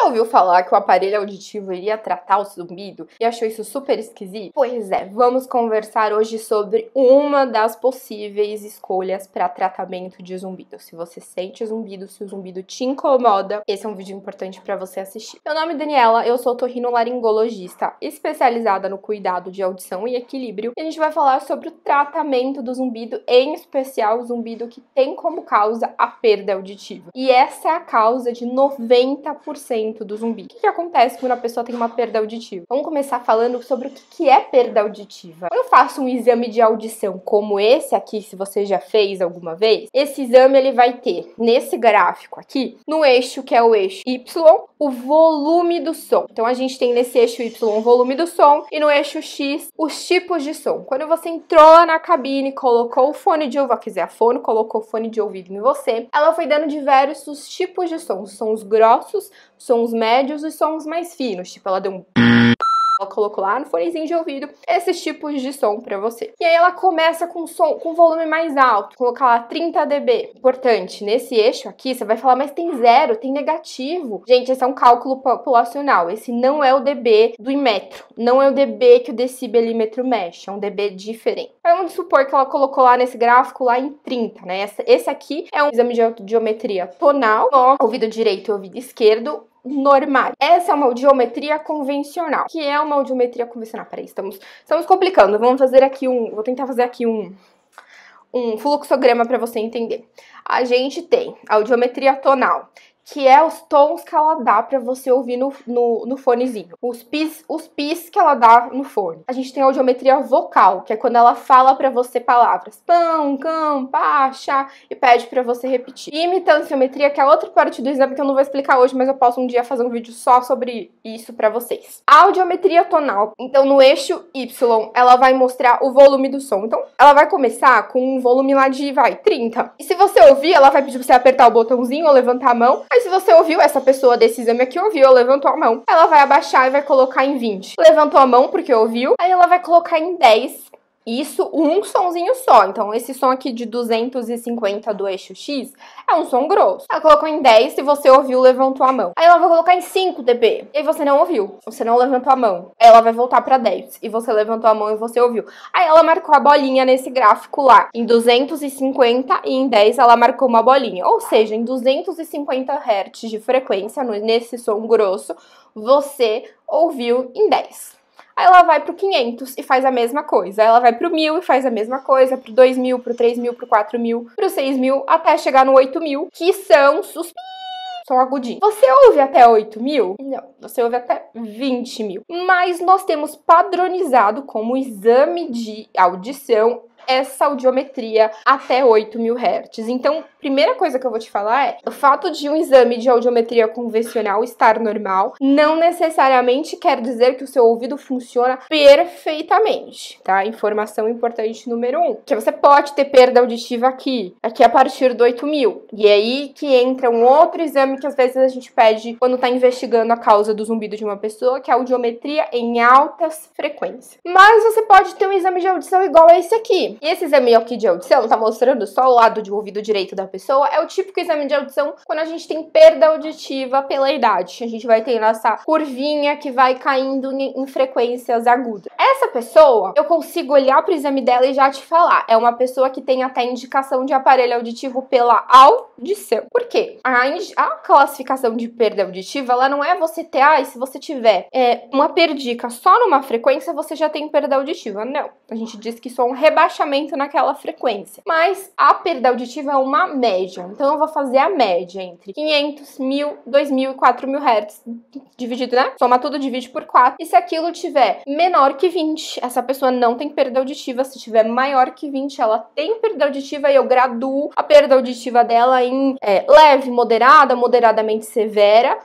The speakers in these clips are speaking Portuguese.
Já ouviu falar que o aparelho auditivo iria tratar o zumbido e achou isso super esquisito? Pois é, vamos conversar hoje sobre uma das possíveis escolhas para tratamento de zumbido. Se você sente zumbido, se o zumbido te incomoda, esse é um vídeo importante para você assistir. Meu nome é Daniela, eu sou otorrinolaringologista, especializada no cuidado de audição e equilíbrio, e a gente vai falar sobre o tratamento do zumbido, em especial o zumbido que tem como causa a perda auditiva. E essa é a causa de 90% do zumbido. O que acontece quando a pessoa tem uma perda auditiva? Vamos começar falando sobre o que é perda auditiva. Quando eu faço um exame de audição como esse aqui, se você já fez alguma vez, esse exame ele vai ter, nesse gráfico aqui, no eixo que é o eixo Y, o volume do som. Então a gente tem nesse eixo Y o volume do som e no eixo X os tipos de som. Quando você entrou na cabine, colocou o fone de ouvido, quiser a fono, colocou o fone de ouvido em você, ela foi dando diversos tipos de sons, sons grossos, sons médios e sons mais finos, tipo ela deu um ela colocou lá no fonezinho de ouvido esses tipos de som pra você. E aí ela começa com som com volume mais alto, colocar lá 30 dB. Importante, nesse eixo aqui você vai falar, mas tem zero, tem negativo. Gente, esse é um cálculo populacional, esse não é o dB do Inmetro, não é o dB que o decibelímetro mexe, é um dB diferente. Então, vamos supor que ela colocou lá nesse gráfico lá em 30, né? Esse aqui é um exame de audiometria tonal, ouvido direito e ouvido esquerdo, normal. Essa é uma audiometria convencional. Que é uma audiometria convencional? Peraí, estamos complicando. Vamos fazer aqui vou tentar fazer aqui um fluxograma para você entender. A gente tem a audiometria tonal, que é os tons que ela dá pra você ouvir no fonezinho. Os pis que ela dá no fone. A gente tem a audiometria vocal, que é quando ela fala pra você palavras. Pão, cão, pá, chá, e pede pra você repetir. E imitanciometria, que é outra parte do exame que eu não vou explicar hoje, mas eu posso um dia fazer um vídeo só sobre isso pra vocês. A audiometria tonal, então no eixo Y, ela vai mostrar o volume do som. Então, ela vai começar com um volume lá de, 30. E se você ouvir, ela vai pedir pra você apertar o botãozinho ou levantar a mão. Aí se você ouviu, essa pessoa desse exame aqui ouviu, levantou a mão, ela vai abaixar e vai colocar em 20. Levantou a mão porque ouviu, aí ela vai colocar em 10. Isso, um sonzinho só. Então, esse som aqui de 250 do eixo X é um som grosso. Ela colocou em 10, se você ouviu, levantou a mão. Aí ela vai colocar em 5 dB. E aí você não ouviu, você não levantou a mão. Aí ela vai voltar pra 10. E você levantou a mão e você ouviu. Aí ela marcou a bolinha nesse gráfico lá. Em 250 e em 10 ela marcou uma bolinha. Ou seja, em 250 Hz de frequência, nesse som grosso, você ouviu em 10. Aí ela vai pro 500 e faz a mesma coisa. Aí ela vai pro 1000 e faz a mesma coisa, pro 2000, pro 3000, pro 4000, pro 6000, até chegar no 8000, que são os som agudinho. Você ouve até 8.000? Não, você ouve até 20.000. Mas nós temos padronizado como exame de audição essa audiometria até 8.000 Hz. Então, primeira coisa que eu vou te falar é, o fato de um exame de audiometria convencional estar normal não necessariamente quer dizer que o seu ouvido funciona perfeitamente, tá? Informação importante número 1, que você pode ter perda auditiva aqui a partir do 8.000. E é aí que entra um outro exame que às vezes a gente pede quando tá investigando a causa do zumbido de uma pessoa, que é a audiometria em altas frequências. Mas você pode ter um exame de audição igual a esse aqui. E esse exame aqui de audição, tá mostrando só o lado de ouvido direito da pessoa, é o típico exame de audição quando a gente tem perda auditiva pela idade. A gente vai ter essa curvinha que vai caindo em frequências agudas. Essa pessoa, eu consigo olhar pro exame dela e já te falar, é uma pessoa que tem até indicação de aparelho auditivo pela audição. Por quê? A classificação de perda auditiva, ela não é você ter, se você tiver uma perdica só numa frequência, você já tem perda auditiva. Não. A gente diz que isso é um rebaixamento naquela frequência. Mas a perda auditiva é uma média. Então eu vou fazer a média entre 500, 1.000, 2.000 e 4.000 Hz. Dividido, né? Soma tudo, divide por 4. E se aquilo tiver menor que 20, essa pessoa não tem perda auditiva. Se tiver maior que 20, ela tem perda auditiva e eu graduo a perda auditiva dela em leve, moderada, moderadamente severa.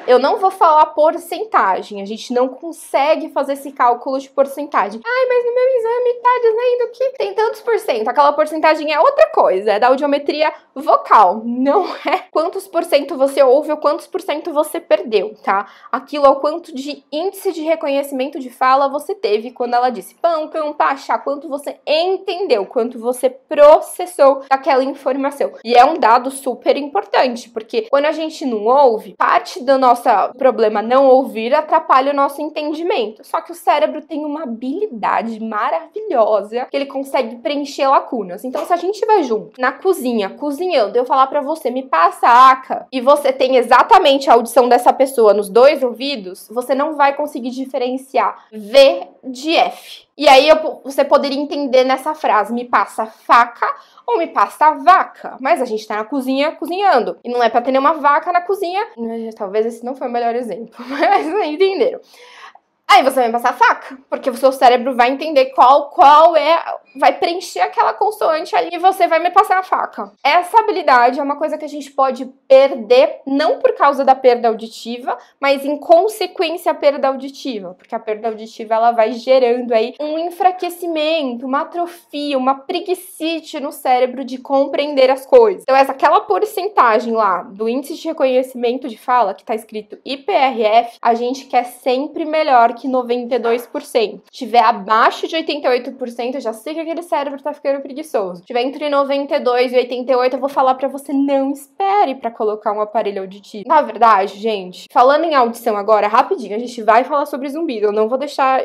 Eu não vou falar porcentagem. A gente não consegue fazer esse cálculo de porcentagem. Ai, mas no meu exame tá dizendo que tem tantos por cento. Aquela porcentagem é outra coisa, é da audiometria vocal, não é quantos por cento você ouve ou quantos por cento você perdeu, tá? Aquilo é o quanto de índice de reconhecimento de fala você teve quando ela disse pão, cão, pá, chá, quanto você entendeu, quanto você processou aquela informação. E é um dado super importante, porque quando a gente não ouve, parte do nosso problema não ouvir atrapalha o nosso entendimento. Só que o cérebro tem uma habilidade maravilhosa que ele consegue preencher lacunas. Então, se a gente vai junto na cozinha, cozinhando, eu falar pra você, me passa a aca, e você tem exatamente a audição dessa pessoa nos dois ouvidos, você não vai conseguir diferenciar V de F. E aí você poderia entender nessa frase, me passa faca ou me passa vaca. Mas a gente tá na cozinha cozinhando. E não é pra ter nenhuma vaca na cozinha. Talvez esse não foi o melhor exemplo, mas entenderam. Aí você vai passar a faca, porque o seu cérebro vai entender qual é, vai preencher aquela consoante ali e você vai me passar a faca. Essa habilidade é uma coisa que a gente pode perder, não por causa da perda auditiva, mas em consequência a perda auditiva, porque a perda auditiva ela vai gerando aí um enfraquecimento, uma atrofia, uma preguicite no cérebro de compreender as coisas. Então aquela porcentagem lá do índice de reconhecimento de fala, que tá escrito IPRF, a gente quer sempre melhor que 92%. Se tiver abaixo de 88%, eu já sei que aquele cérebro tá ficando preguiçoso. Se tiver entre 92 e 88, eu vou falar pra você, não espere pra colocar um aparelho auditivo. Na verdade, gente, falando em audição agora, rapidinho, a gente vai falar sobre zumbido. Eu não vou deixar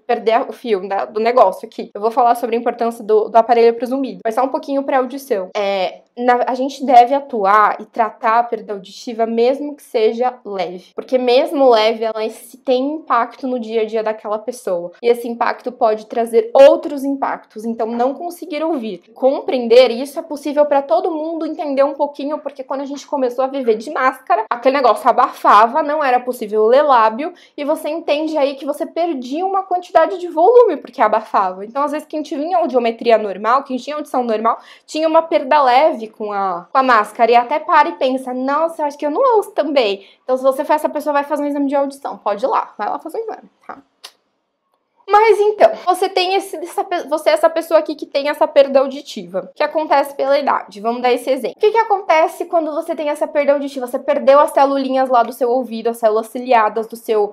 perder o fio do negócio aqui. Eu vou falar sobre a importância do aparelho pro zumbido. Mas só um pouquinho pra audição. A gente deve atuar e tratar a perda auditiva mesmo que seja leve. Porque mesmo leve, ela tem impacto no dia a dia daquela pessoa. E esse impacto pode trazer outros impactos. Então, não conseguir ouvir, compreender, isso é possível para todo mundo entender um pouquinho, porque quando a gente começou a viver de máscara, aquele negócio abafava, não era possível ler lábio, e você entende aí que você perdia uma quantidade de volume porque abafava. Então, às vezes, quem tinha audiometria normal, quem tinha audição normal, tinha uma perda leve com a máscara, e até para e pensa, nossa, eu acho que eu não ouço também. Então, se você for essa pessoa, vai fazer um exame de audição, pode ir lá, vai lá fazer um exame, tá? Mas então, você é essa pessoa aqui que tem essa perda auditiva, que acontece pela idade. Vamos dar esse exemplo. O que acontece quando você tem essa perda auditiva? Você perdeu as celulinhas lá do seu ouvido, as células ciliadas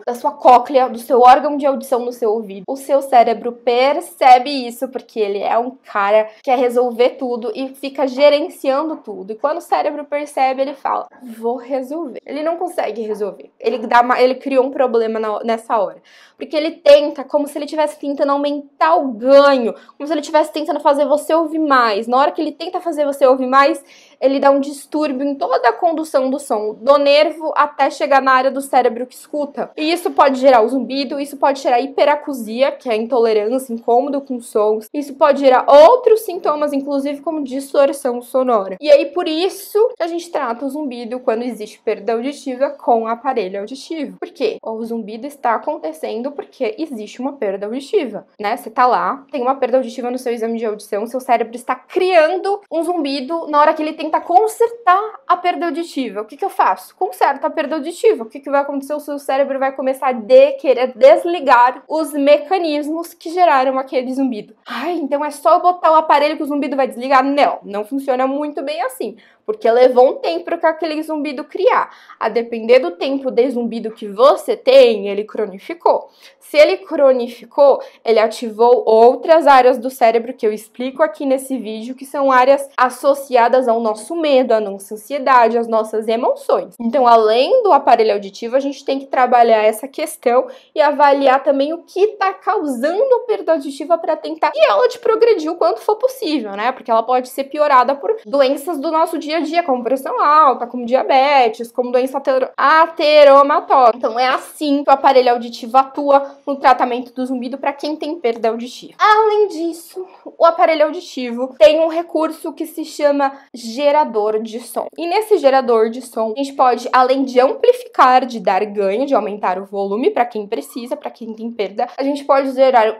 da sua cóclea, do seu órgão de audição no seu ouvido. O seu cérebro percebe isso, porque ele é um cara que quer resolver tudo e fica gerenciando tudo. E quando o cérebro percebe, ele fala, vou resolver. Ele não consegue resolver. Ele criou um problema nessa hora. Porque ele tenta, como se ele estivesse tentando aumentar o ganho, como se ele estivesse tentando fazer você ouvir mais. Na hora que ele tenta fazer você ouvir mais, ele dá um distúrbio em toda a condução do som, do nervo até chegar na área do cérebro que escuta. E isso pode gerar o zumbido, isso pode gerar hiperacusia, que é a intolerância, incômodo com sons. Isso pode gerar outros sintomas, inclusive como distorção sonora. E aí, por isso que a gente trata o zumbido quando existe perda auditiva com aparelho auditivo. Por quê? O zumbido está acontecendo porque existe uma perda auditiva, né? Você tá lá, tem uma perda auditiva no seu exame de audição, seu cérebro está criando um zumbido na hora que ele tenta consertar a perda auditiva. O que eu faço? Conserta a perda auditiva. O que vai acontecer? O seu cérebro vai começar a querer desligar os mecanismos que geraram aquele zumbido. Ai, então é só eu botar o aparelho que o zumbido vai desligar? Não, não funciona muito bem assim. Porque levou um tempo para aquele zumbido criar. A depender do tempo de zumbido que você tem, ele cronificou. Se ele cronificou, ele ativou outras áreas do cérebro que eu explico aqui nesse vídeo, que são áreas associadas ao nosso medo, à nossa ansiedade, às nossas emoções. Então, além do aparelho auditivo, a gente tem que trabalhar essa questão e avaliar também o que está causando a perda auditiva para tentar que ela te progredir o quanto for possível, né? Porque ela pode ser piorada por doenças do nosso dia a dia, como pressão alta, como diabetes, como doença ateromatória. Então é assim que o aparelho auditivo atua no tratamento do zumbido para quem tem perda auditiva. Além disso, o aparelho auditivo tem um recurso que se chama gerador de som. E nesse gerador de som, a gente pode, além de amplificar, de dar ganho, de aumentar o volume para quem precisa, para quem tem perda, a gente pode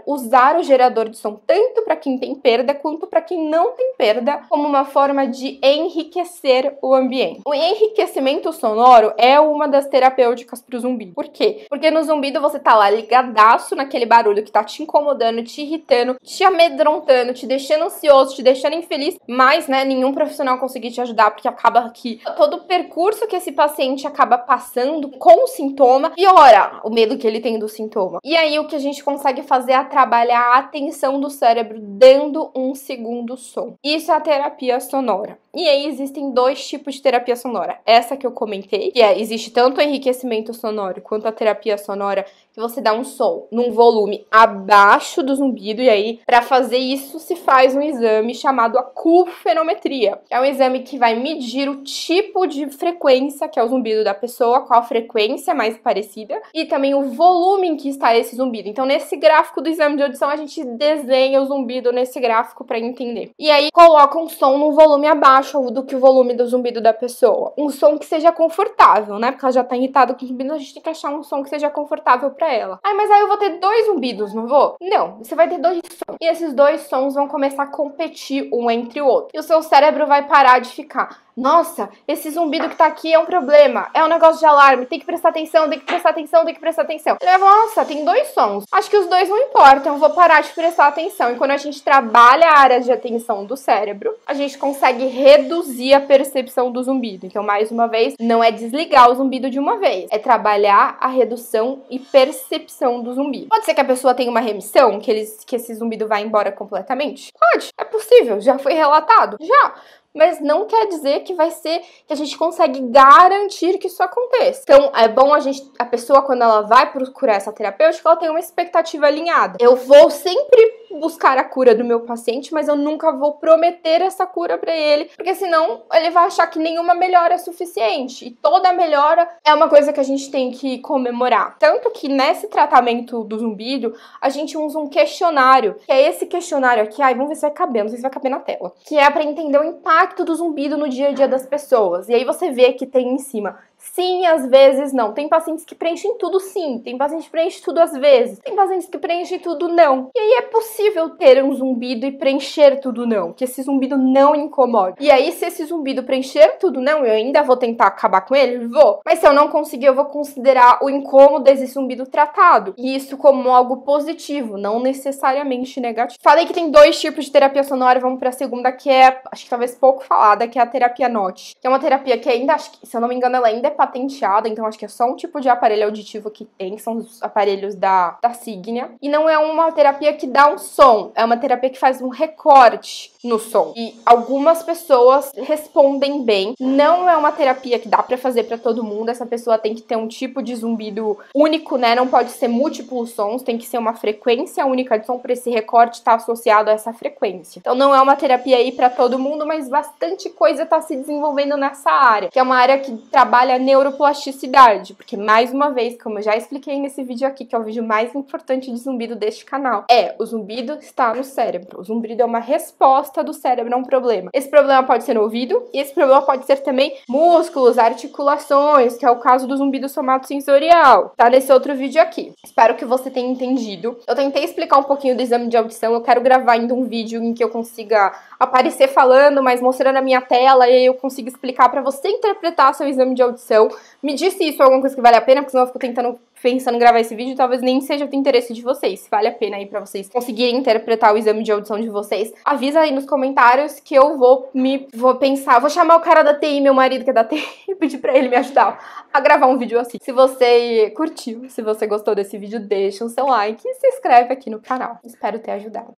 usar o gerador de som tanto para quem tem perda quanto para quem não tem perda, como uma forma de enriquecer o ambiente. O enriquecimento sonoro é uma das terapêuticas pro zumbido. Por quê? Porque no zumbido você tá lá ligadaço naquele barulho que tá te incomodando, te irritando, te amedrontando, te deixando ansioso, te deixando infeliz, mas, né, nenhum profissional conseguir te ajudar, porque acaba que todo o percurso que esse paciente acaba passando com o sintoma piora o medo que ele tem do sintoma. E aí o que a gente consegue fazer é trabalhar a atenção do cérebro dando um segundo som. Isso é a terapia sonora. E aí existem existem dois tipos de terapia sonora. Essa que eu comentei, que existe tanto o enriquecimento sonoro quanto a terapia sonora, que você dá um som num volume abaixo do zumbido, e aí, para fazer isso, se faz um exame chamado acufenometria, que é um exame que vai medir o tipo de frequência que é o zumbido da pessoa, qual frequência mais parecida, e também o volume em que está esse zumbido. Então, nesse gráfico do exame de audição, a gente desenha o zumbido nesse gráfico para entender. E aí, coloca um som num volume abaixo do que o volume do zumbido da pessoa. Um som que seja confortável, né? Porque ela já tá irritada com o zumbido, a gente tem que achar um som que seja confortável pra ela. Ai, mas aí eu vou ter 2 zumbidos, não vou? Não, você vai ter 2 sons. E esses 2 sons vão começar a competir um entre o outro. E o seu cérebro vai parar de ficar: nossa, esse zumbido que tá aqui é um problema, é um negócio de alarme, tem que prestar atenção, tem que prestar atenção, tem que prestar atenção. Ele vai: nossa, tem 2 sons, acho que os 2 não importam, eu vou parar de prestar atenção. E quando a gente trabalha a área de atenção do cérebro, a gente consegue reduzir a percepção do zumbido. Então, mais uma vez, não é desligar o zumbido de uma vez, é trabalhar a redução e percepção do zumbido. Pode ser que a pessoa tenha uma remissão, que esse zumbido vai embora completamente? Pode, é possível, já foi relatado, já. Mas não quer dizer que vai ser que a gente consegue garantir que isso aconteça. Então, é bom a pessoa, quando ela vai procurar essa terapêutica, ela tem uma expectativa alinhada. Eu vou sempre buscar a cura do meu paciente, mas eu nunca vou prometer essa cura pra ele, porque senão ele vai achar que nenhuma melhora é suficiente. E toda melhora é uma coisa que a gente tem que comemorar. Tanto que nesse tratamento do zumbido, a gente usa um questionário, que é esse questionário aqui. Ai, vamos ver se vai caber, não sei se vai caber na tela. Que é pra entender o impacto do zumbido no dia a dia das pessoas. E aí você vê que tem em cima sim, às vezes não. Tem pacientes que preenchem tudo sim, tem pacientes que preenchem tudo às vezes, tem pacientes que preenchem tudo não. E aí é possível ter um zumbido e preencher tudo não, que esse zumbido não incomode. E aí, se esse zumbido preencher tudo não, eu ainda vou tentar acabar com ele? Vou. Mas se eu não conseguir, eu vou considerar o incômodo desse zumbido tratado. E isso como algo positivo, não necessariamente negativo. Falei que tem 2 tipos de terapia sonora, vamos pra segunda, que é, acho que talvez pouco falada, que é a terapia NOT. Que é uma terapia que ainda, acho que, se eu não me engano, ela ainda é patenteada, então acho que é só um tipo de aparelho auditivo que tem, são os aparelhos da Signia. E não é uma terapia que dá um som, é uma terapia que faz um recorte no som. E algumas pessoas respondem bem. Não é uma terapia que dá pra fazer pra todo mundo, essa pessoa tem que ter um tipo de zumbido único, né? Não pode ser múltiplos sons, tem que ser uma frequência única de som pra esse recorte estar associado a essa frequência. Então não é uma terapia aí pra todo mundo, mas bastante coisa tá se desenvolvendo nessa área, que é uma área que trabalha neuroplasticidade, porque mais uma vez, como eu já expliquei nesse vídeo aqui, que é o vídeo mais importante de zumbido deste canal, o zumbido está no cérebro. O zumbido é uma resposta do cérebro a um problema. Esse problema pode ser no ouvido, e esse problema pode ser também músculos, articulações, que é o caso do zumbido somatosensorial. Tá nesse outro vídeo aqui. Espero que você tenha entendido. Eu tentei explicar um pouquinho do exame de audição, eu quero gravar ainda um vídeo em que eu consiga aparecer falando, mas mostrando a minha tela, e aí eu consigo explicar pra você interpretar seu exame de audição. Me diz se isso é alguma coisa que vale a pena, porque senão eu fico pensando em gravar esse vídeo, talvez nem seja do interesse de vocês. Se vale a pena aí pra vocês conseguirem interpretar o exame de audição de vocês, avisa aí nos comentários que eu vou pensar, vou chamar o cara da TI, meu marido que é da TI, e pedir pra ele me ajudar a gravar um vídeo assim. Se você curtiu, se você gostou desse vídeo, deixa o seu like e se inscreve aqui no canal. Espero ter ajudado.